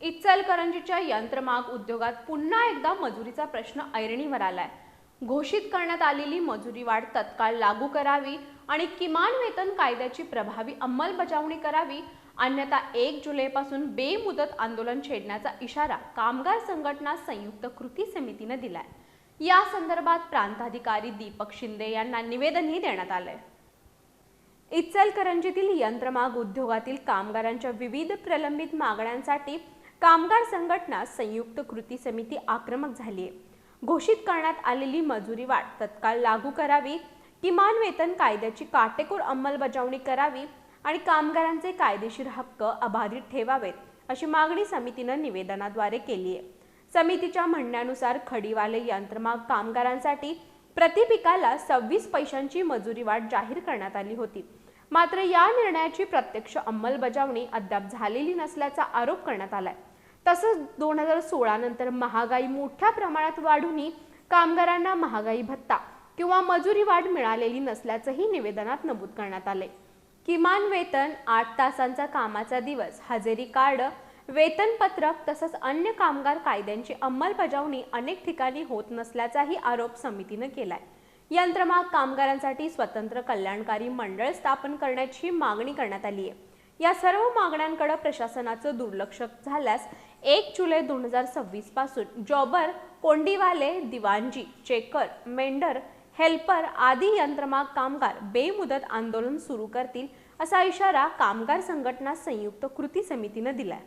इचलकरंजीच्या यंत्रमाग उद्योगात पुन्हा एकदा मजुरीचा प्रश्न ऐरणीवर आलाय। घोषित करण्यात आलेली मजुरी वाढ तत्काळ लागू करावी आणि किमान वेतन कायद्याची प्रभावी अंमलबजावणी करावी, अन्यथा 1 जुलैपासून बेमुदत आंदोलन छेडण्याचा इशारा कामगार संघटना संयुक्त कृती समितीने दिलाय। या संदर्भात प्रांताधिकारी दीपक शिंदे यांना निवेदनही देण्यात आलंय। इचलकरंजीतील यंत्रमाग उद्योगातील कामगारांच्या विविध प्रलंबित मागण्यांसाठी कामगार संघटना संयुक्त कृती समिती आक्रमक झाली आहे। घोषित करण्यात आलेली मजुरी वाढ तत्काळ लागू करावी, किमान वेतन कायद्याची काटेकोर अंमलबजावणी करावी आणि कामगारांचे कायदेशीर हक्क अबाधित ठेवावेत, अशी मागणी समितीने निवेदनाद्वारे केली आहे। समितीच्या म्हणण्यानुसार खडीवाले यंत्रमाग कामगारांसाठी प्रति पिकाला 26 पैशांची मजुरी वाढ जाहीर करण्यात आली होती। मात्र या निर्णयाची प्रत्यक्ष अंमलबजावणी अद्याप झालेली नसल्याचा आरोप करण्यात आलाय। तसंच 2016 नंतर महागाई मोठ्या प्रमाणात वाढूनही कामगारांना महागाई भत्ता किंवा मजुरी वाढ मिळालेली नसल्याचंही निवेदनात नमूद करण्यात आले। किमान वेतन, 8 तासांचा कामाचा दिवस, हजेरी कार्ड, वेतनपत्रक तसंच अन्य कामगार कायद्यांची अंमलबजावणी अनेक ठिकाणी होत नसल्याचाही आरोप समितीने केलाय। यंत्रमाग कामगारांसाठी स्वतंत्र कल्याणकारी मंडळ स्थापन करण्याची मागणी करण्यात आली आहे। या सर्व मागण्यांकडे प्रशासनाचं दुर्लक्ष झाल्यास 1 जुलै 2026 पासून जॉबर, कोंडीवाले, दिवाणजी, चेकर, मेंढर, हेल्पर आदी यंत्रमाग कामगार बेमुदत आंदोलन सुरू करतील, असा इशारा कामगार संघटना संयुक्त कृती समितीने दिलाय।